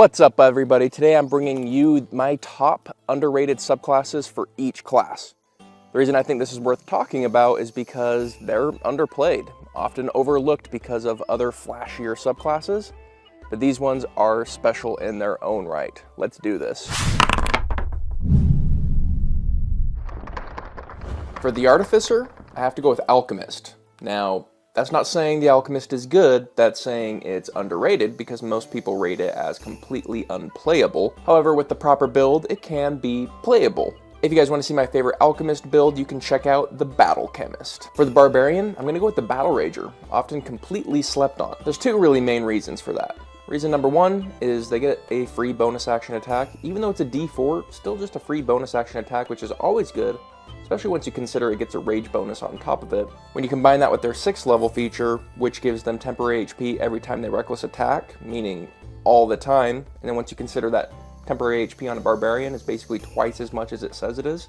What's up, everybody? Today I'm bringing you my top underrated subclasses for each class. The reason I think this is worth talking about is because they're underplayed, often overlooked because of other flashier subclasses, but these ones are special in their own right. Let's do this. For the Artificer, I have to go with Alchemist. Now, that's not saying the Alchemist is good, that's saying it's underrated because most people rate it as completely unplayable. However, with the proper build, it can be playable. If you guys want to see my favorite Alchemist build, you can check out the Battle Chemist. For the Barbarian, I'm going to go with the Battle Rager, often completely slept on. There's two really main reasons for that. Reason number one is they get a free bonus action attack. Even though it's a D4, still just a free bonus action attack, which is always good, especially once you consider it gets a rage bonus on top of it. When you combine that with their 6th level feature, which gives them temporary HP every time they reckless attack, meaning all the time, and then once you consider that temporary HP on a Barbarian is basically twice as much as it says it is,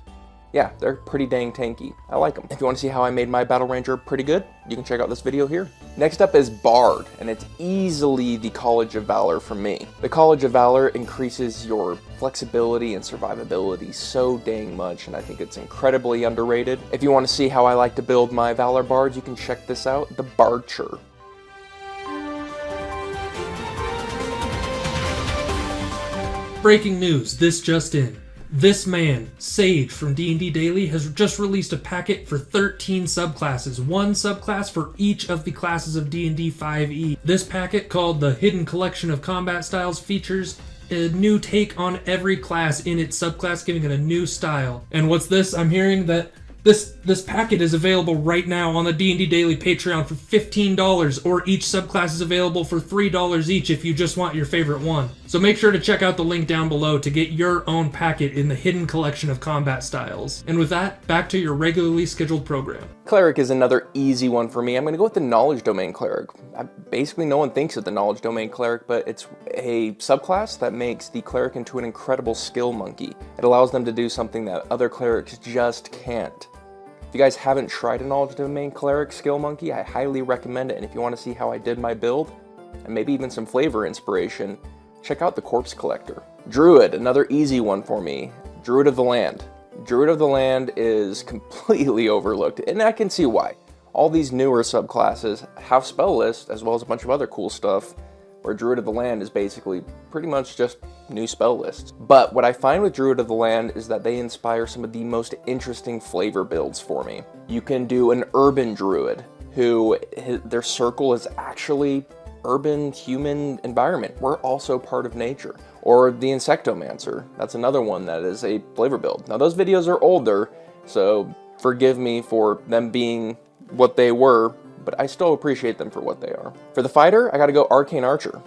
yeah, they're pretty dang tanky. I like them. If you want to see how I made my Battle Ranger pretty good, you can check out this video here. Next up is Bard, and it's easily the College of Valor for me. The College of Valor increases your flexibility and survivability so dang much, and I think it's incredibly underrated. If you want to see how I like to build my Valor Bards, you can check this out, the Bardcher. Breaking news, this just in. This man, Sage from D&D Daily, has just released a packet for 13 subclasses, one subclass for each of the classes of D&D 5e. This packet, called the Hidden Collection of Combat Styles, features a new take on every class in its subclass, giving it a new style. And what's this? I'm hearing that this packet is available right now on the D&D Daily Patreon for $15, or each subclass is available for $3 each if you just want your favorite one. So make sure to check out the link down below to get your own packet in the Hidden Collection of Combat Styles. And with that, back to your regularly scheduled program. Cleric is another easy one for me. I'm going to go with the Knowledge Domain Cleric. Basically, no one thinks of the Knowledge Domain Cleric, but it's a subclass that makes the Cleric into an incredible skill monkey. It allows them to do something that other Clerics just can't. If you guys haven't tried a Knowledge Domain Cleric skill monkey, I highly recommend it. And if you want to see how I did my build, and maybe even some flavor inspiration, check out the Corpse Collector. Druid, another easy one for me. Druid of the Land. Druid of the Land is completely overlooked, and I can see why. All these newer subclasses have spell lists, as well as a bunch of other cool stuff, where Druid of the Land is basically pretty much just new spell lists. But what I find with Druid of the Land is that they inspire some of the most interesting flavor builds for me. You can do an urban druid, who their circle is actually urban human environment. We're also part of nature. Or the Insectomancer, that's another one that is a flavor build. Now those videos are older, so forgive me for them being what they were, but I still appreciate them for what they are. For the fighter, I gotta go Arcane Archer.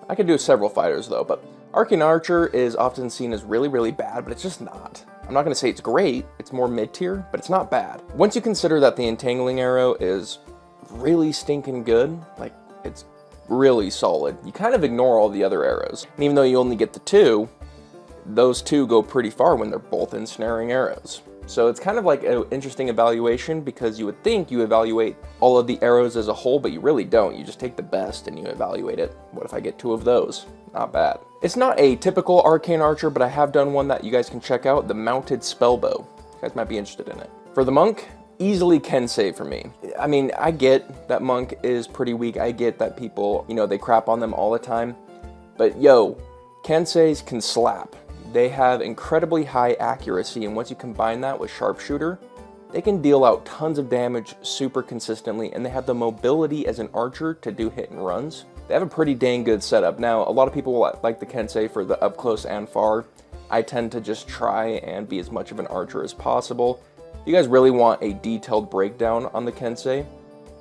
I could do several fighters though, but Arcane Archer is often seen as really, really bad, but it's just not. I'm not gonna say it's great, it's more mid-tier, but it's not bad. Once you consider that the Entangling Arrow is really stinking good, like it's really solid, you kind of ignore all the other arrows. And even though you only get the 2, those 2 go pretty far when they're both ensnaring arrows. So it's kind of like an interesting evaluation, because you would think you evaluate all of the arrows as a whole, but you really don't. You just take the best and you evaluate it. What if I get 2 of those? Not bad. It's not a typical Arcane Archer, but I have done one that you guys can check out, the Mounted Spellbow. You guys might be interested in it. For the Monk, easily Kensei for me. I mean, I get that Monk is pretty weak. I get that people, they crap on them all the time. But yo, Kenseis can slap. They have incredibly high accuracy, and once you combine that with Sharpshooter, they can deal out tons of damage super consistently, and they have the mobility as an archer to do hit and runs. They have a pretty dang good setup. Now, a lot of people like the Kensei for the up close and far. I tend to just try and be as much of an archer as possible. If you guys really want a detailed breakdown on the Kensei,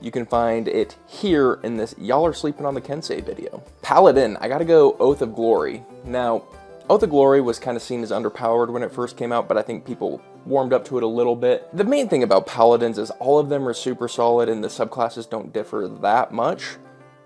you can find it here in this Y'all Are Sleeping on the Kensei video. Paladin, I gotta go Oath of Glory. Now, Oath of Glory was kind of seen as underpowered when it first came out, but I think people warmed up to it a little bit. The main thing about Paladins is all of them are super solid and the subclasses don't differ that much,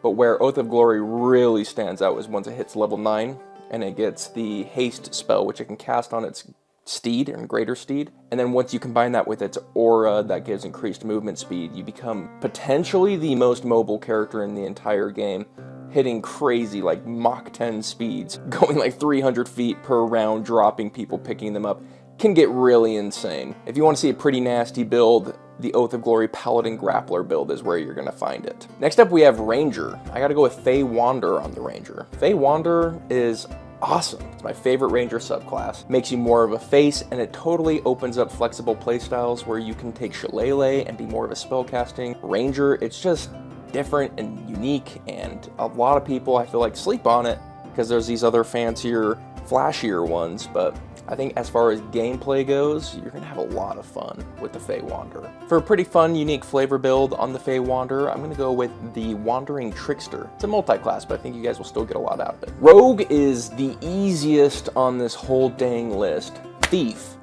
but where Oath of Glory really stands out is once it hits level 9 and it gets the haste spell, which it can cast on its steed and greater steed, and then once you combine that with its aura that gives increased movement speed, you become potentially the most mobile character in the entire game. hitting crazy like Mach 10 speeds, going like 300 feet per round, dropping people, picking them up, can get really insane. If you want to see a pretty nasty build, the Oath of Glory Paladin Grappler build is where you're going to find it. Next up we have Ranger. I gotta go with Fey Wanderer on the Ranger. Fey Wanderer is awesome. It's my favorite Ranger subclass. Makes you more of a face, and it totally opens up flexible playstyles where you can take Shillelagh and be more of a spellcasting Ranger. It's just different and unique, and a lot of people I feel like sleep on it because there's these other fancier, flashier ones, but I think as far as gameplay goes, you're going to have a lot of fun with the Fey Wanderer. For a pretty fun, unique flavor build on the Fey Wanderer, I'm going to go with the Wandering Trickster. It's a multi-class, but I think you guys will still get a lot out of it. Rogue is the easiest on this whole dang list. Thief.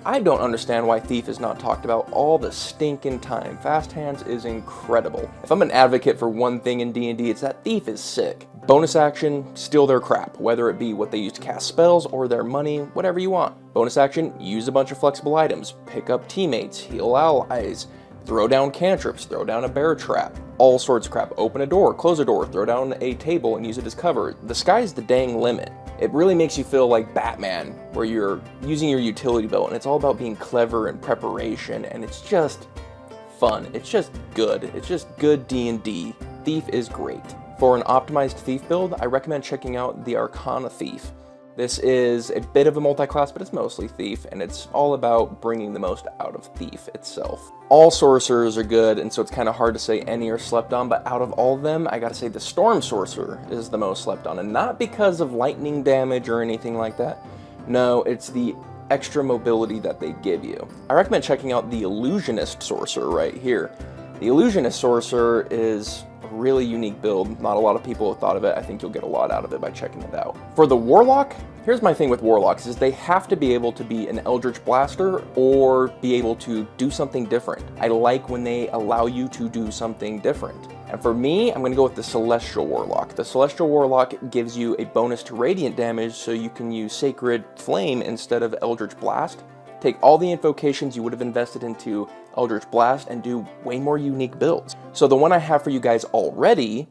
I don't understand why Thief is not talked about all the stinking time. Fast Hands is incredible. If I'm an advocate for one thing in D&D, it's that Thief is sick. Bonus action, steal their crap, whether it be what they use to cast spells or their money, whatever you want. Bonus action, use a bunch of flexible items, pick up teammates, heal allies, throw down cantrips, throw down a bear trap, all sorts of crap. Open a door, close a door, throw down a table and use it as cover. The sky's the dang limit. It really makes you feel like Batman, where you're using your utility belt, and it's all about being clever and preparation, and it's just fun. It's just good. It's just good D&D. Thief is great. For an optimized Thief build, I recommend checking out the Arcana Thief. This is a bit of a multi-class, but it's mostly Thief, and it's all about bringing the most out of Thief itself. All Sorcerers are good, and so it's kind of hard to say any are slept on, but out of all of them, I gotta say the Storm Sorcerer is the most slept on, and not because of lightning damage or anything like that. No, it's the extra mobility that they give you. I recommend checking out the Illusionist Sorcerer right here. The Illusionist Sorcerer is a really unique build. Not a lot of people have thought of it. I think you'll get a lot out of it by checking it out. For the Warlock, here's my thing with Warlocks, is they have to be able to be an Eldritch Blaster or be able to do something different. I like when they allow you to do something different. And for me, I'm going to go with the Celestial Warlock. The Celestial Warlock gives you a bonus to radiant damage, so you can use Sacred Flame instead of Eldritch Blast. Take all the invocations you would have invested into Eldritch Blast and do way more unique builds. So the one I have for you guys already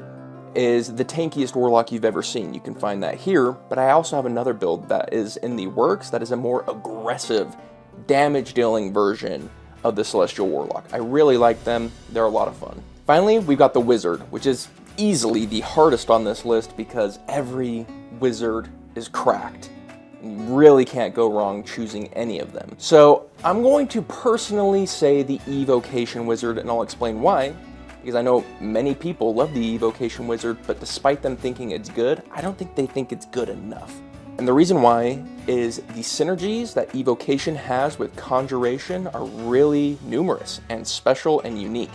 is the tankiest Warlock you've ever seen. You can find that here, but I also have another build that is in the works that is a more aggressive, damage-dealing version of the Celestial Warlock. I really like them. They're a lot of fun. Finally, we've got the Wizard, which is easily the hardest on this list because every wizard is cracked. You really can't go wrong choosing any of them. So I'm going to personally say the Evocation Wizard, and I'll explain why. Because I know many people love the Evocation Wizard, but despite them thinking it's good, I don't think they think it's good enough. And the reason why is the synergies that Evocation has with Conjuration are really numerous and special and unique.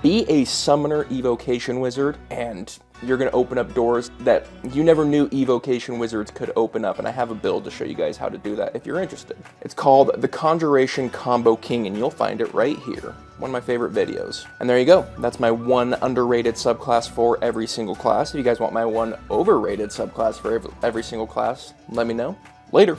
Be a Summoner Evocation Wizard, and you're going to open up doors that you never knew Evocation Wizards could open up, and I have a build to show you guys how to do that if you're interested. It's called the Conjuration Combo King, and you'll find it right here. One of my favorite videos. And there you go. That's my one underrated subclass for every single class. If you guys want my one overrated subclass for every single class, let me know. Later.